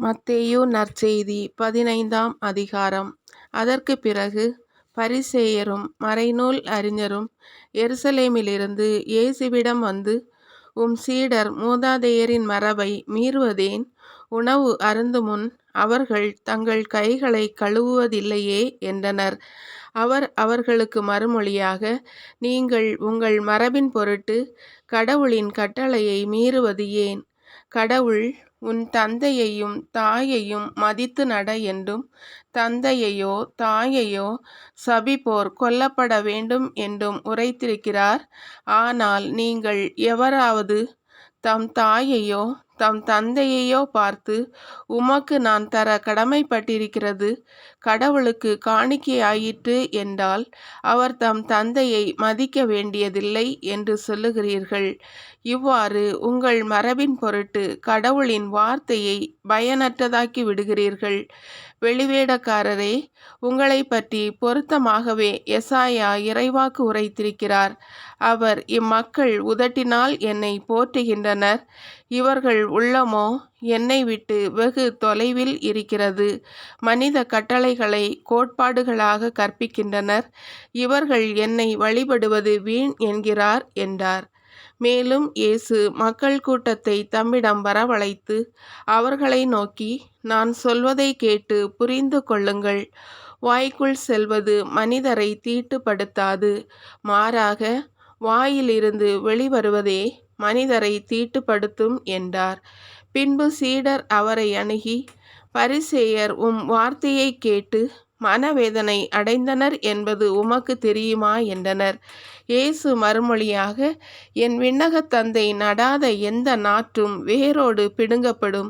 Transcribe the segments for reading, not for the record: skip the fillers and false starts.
மத்தேயு நற்செய்தி 15ஆம் அதிகாரம். அதற்குப் பிறகு பரிசேயரும் மறைநூல் அறிஞரும் எருசலேமிலிருந்து இயேசுவிடம் வந்து, உம் சீடர் மூதாதையரின் மரபை மீறுவதேன்? உணவு அருந்துமுன் அவர்கள் தங்கள் கைகளைக் கழுவுவதில்லையே என்றனர். அவர் அவர்களுக்கு மறுமொழியாக, நீங்கள் உங்கள் மரபின் பொருட்டு கடவுளின் கட்டளையை மீறுவது ஏன்? கடவுள், உன் தந்தையையும் தாயையும் மதித்து நட என்றும், தந்தையையோ தாயையோ சபிப்போர் கொல்லப்பட வேண்டும் என்றும் உரைத்திருக்கிறார். ஆனால் நீங்கள் எவராவது தம் தாயையோ தம் தந்தையையோ பார்த்து, உமக்கு நான் தர கடமைப்பட்டிருக்கிறது கடவுளுக்கு காணிக்கையாயிற்று என்றால், அவர் தம் தந்தையை மதிக்க வேண்டியதில்லை என்று சொல்லுகிறீர்கள். இவ்வாறு உங்கள் மரபின் பொருட்டு கடவுளின் வார்த்தையை பயனற்றதாக்கி விடுகிறீர்கள். வெளிவேடக்காரரே, உங்களைப் பற்றி பொருத்தமாகவே எசாயா இறைவாக்கு உரைத்திருக்கிறார். அவர், இம்மக்கள் உதட்டினால் என்னை போற்றுகின்றனர், இவர்கள் உள்ளமோ என்னை விட்டு வெகு தொலைவில் இருக்கிறது. மனித கட்டளைகளை கோட்பாடுகளாக கற்பிக்கின்றனர், இவர்கள் என்னை வழிபடுவது வீண் என்கிறார் என்றார். மேலும் இயேசு மக்கள் கூட்டத்தை தம்மிடம் வரவழைத்து அவர்களை நோக்கி, நான் சொல்வதை கேட்டு புரிந்து கொள்ளுங்கள். வாய்க்குள் செல்வது மனிதரை தீட்டுப்படுத்தாது, மாறாக வாயிலிருந்து வெளிவருவதே மனிதரை தீட்டுப்படுத்தும் என்றார். பின்பு சீடர் அவரை அணுகி, பரிசேயர் உம் வார்த்தையைக் கேட்டு மனவேதனை அடைந்தனர் என்பது உமக்கு தெரியுமா என்றனர். இயேசு மறுமொழியாக, என் விண்ணகத் தந்தை நடாத எந்த நாற்றும் வேரோடு பிடுங்கப்படும்.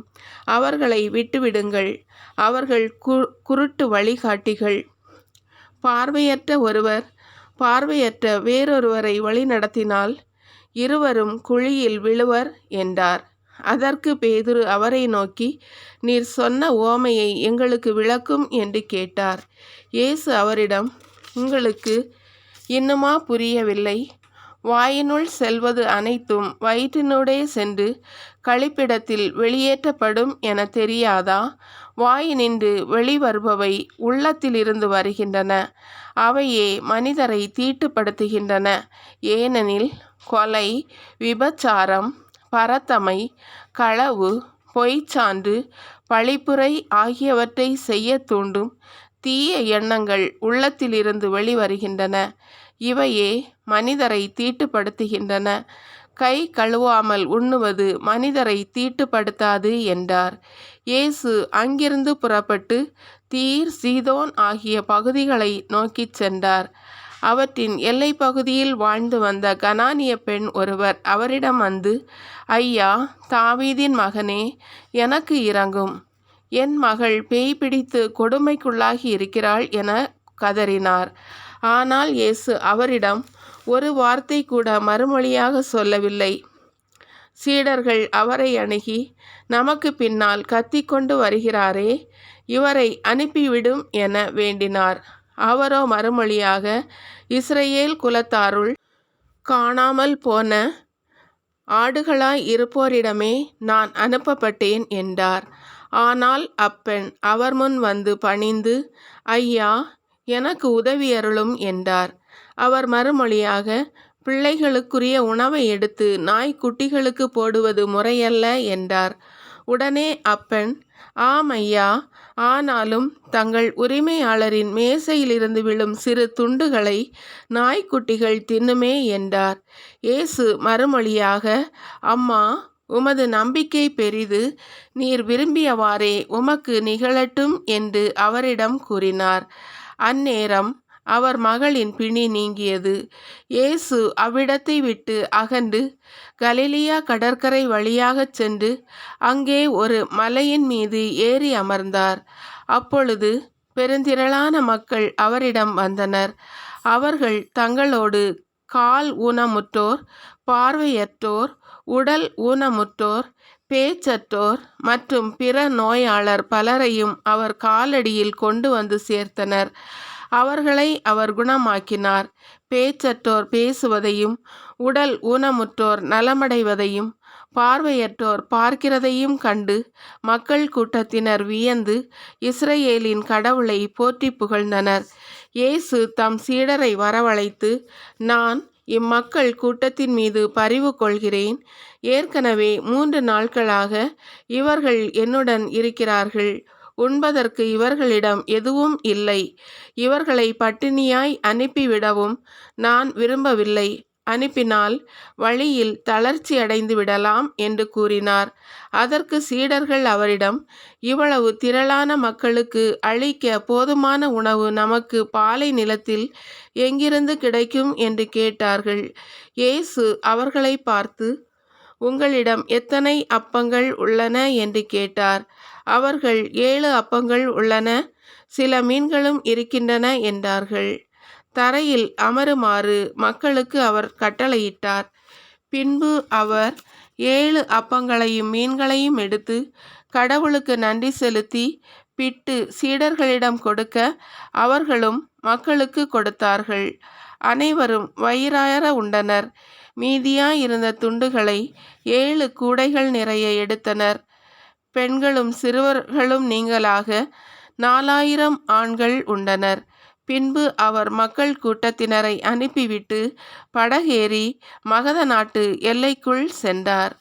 அவர்களை விட்டுவிடுங்கள். அவர்கள் குருட்டு வழிகாட்டிகள். பார்வையற்ற ஒருவர் பார்வையற்ற வேறொருவரை வழிநடத்தினால் இருவரும் குழியில் விழுவர் என்றார். அதற்கு பேதுரு அவரை நோக்கி, நீர் சொன்ன உவமையை எங்களுக்கு விளக்கும் என்று கேட்டார். இயேசு அவரிடம், உங்களுக்கு இன்னுமா புரியவில்லை? வாயினுள் செல்வது அனைத்தும் வயிற்றினூடே சென்று கழிப்பிடத்தில் வெளியேற்றப்படும் என தெரியாதா? வாயினின்று வெளிவருபவை உள்ளத்திலிருந்து வருகின்றன, அவையே மனிதரை தீட்டுப்படுத்துகின்றன. ஏனெனில் கொலை, விபச்சாரம், பரத்தமை, களவு, பொய்ச்சான்று, பழிப்புரை ஆகியவற்றை செய்ய தூண்டும் தீய எண்ணங்கள் உள்ளத்திலிருந்து வெளிவருகின்றன. இவையே மனிதரை தீட்டுப்படுத்துகின்றன. கை கழுவாமல் உண்ணுவது மனிதரை தீட்டுப்படுத்தாது என்றார். இயேசு அங்கிருந்து புறப்பட்டு தீர், சீதோன் ஆகிய பகுதிகளை நோக்கிச் சென்றார். அவற்றின் எல்லைப் பகுதியில் வாழ்ந்து வந்த கனானிய பெண் ஒருவர் அவரிடம் வந்து, ஐயா, தாவீதின் மகனே, எனக்கு இரங்கும். என் மகள் பேய் பிடித்து கொடுமைக்குள்ளாகி இருக்கிறாள் என கதறினார். ஆனால் இயேசு அவரிடம் ஒரு வார்த்தை கூட மறுமொழியாக சொல்லவில்லை. சீடர்கள் அவரை அணுகி, நமக்கு பின்னால் கத்திக்கொண்டு வருகிறாரே, இவரை அனுப்பிவிடும் என வேண்டினார். அவரோ மறுமொழியாக, இஸ்ரவேல் குலத்தாருள் காணாமல் போன ஆடுகளாய் இருப்போரிடமே நான் அனுப்பப்பட்டேன் என்றார். ஆனால் அப்பெண் அவர் முன் வந்து பணிந்து, ஐயா, எனக்கு உதவியருளும் என்றார். அவர் மறுமொழியாக, பிள்ளைகளுக்குரிய உணவை எடுத்து நாய்க்குட்டிகளுக்கு போடுவது முறையல்ல என்றார். உடனே அப்பெண், ஆம் ஐயா, ஆனாலும் தங்கள் உரிமையாளரின் மேசையிலிருந்து விழும் சிறு துண்டுகளை நாய்க்குட்டிகள் தின்னுமே என்றார். இயேசு மறுமொழியாக, அம்மா, உமது நம்பிக்கை பெரிது, நீர் விரும்பியவாறே உமக்கு நிகழட்டும் என்று அவரிடம் கூறினார். அந்நேரம் அவர் மகளின் பிணி நீங்கியது. இயேசு அவ்விடத்தை விட்டு அகன்று கலிலியா கடற்கரை வழியாகச் சென்று அங்கே ஒரு மலையின் மீது ஏறி அமர்ந்தார். அப்பொழுது பெருந்திரளான மக்கள் அவரிடம் வந்தனர். அவர்கள் தங்களோடு கால் ஊனமுற்றோர், பார்வையற்றோர், உடல் ஊனமுற்றோர், பேச்சற்றோர் மற்றும் பிற நோயாளர் பலரையும் அவர் காலடியில் கொண்டு வந்து சேர்த்தனர். அவர்களை அவர் குணமாக்கினார். பேச்சற்றோர் பேசுவதையும், உடல் ஊனமுற்றோர் நலமடைவதையும், பார்வையற்றோர் பார்க்கிறதையும் கண்டு மக்கள் கூட்டத்தினர் வியந்து இஸ்ரவேலின் கடவுளை போற்றி புகழ்ந்தனர். இயேசு தம் சீடரை வரவழைத்து, நான் இம்மக்கள் கூட்டத்தின் மீது பரிவு கொள்கிறேன். ஏற்கனவே 3 நாட்களாக இவர்கள் என்னுடன் இருக்கிறார்கள். உண்பதற்கு இவர்களிடம் எதுவும் இல்லை. இவர்களை பட்டினியாய் அனுப்பிவிடவும் நான் விரும்பவில்லை. அனுப்பினால் வழியில் தளர்ச்சி அடைந்து விடலாம் என்று கூறினார். அதற்கு சீடர்கள் அவரிடம், இவ்வளவு திரளான மக்களுக்கு அளிக்க போதுமான உணவு நமக்கு பாலை நிலத்தில் எங்கிருந்து கிடைக்கும் என்று கேட்டார்கள். இயேசு அவர்களை பார்த்து, உங்களிடம் எத்தனை அப்பங்கள் உள்ளன என்று கேட்டார். அவர்கள் 7 அப்பங்கள் உள்ளன, சில மீன்களும் இருக்கின்றன என்றார்கள். தரையில் அமருமாறு மக்களுக்கு அவர் கட்டளையிட்டார். பின்பு அவர் 7 அப்பங்களையும் மீன்களையும் எடுத்து கடவுளுக்கு நன்றி செலுத்தி பிட்டு சீடர்களிடம் கொடுக்க அவர்களும் மக்களுக்கு கொடுத்தார்கள். அனைவரும் வயிறார உண்டனர். மீதியாயிருந்த துண்டுகளை 7 கூடைகள் நிறைய எடுத்தனர். பெண்களும் சிறுவர்களும் நீங்கலாக 4000 ஆண்கள் உண்டனர். பின்பு அவர் மக்கள் கூட்டத்தினரை அனுப்பிவிட்டு படகேறி மகத நாட்டு எல்லைக்குள் சென்றார்.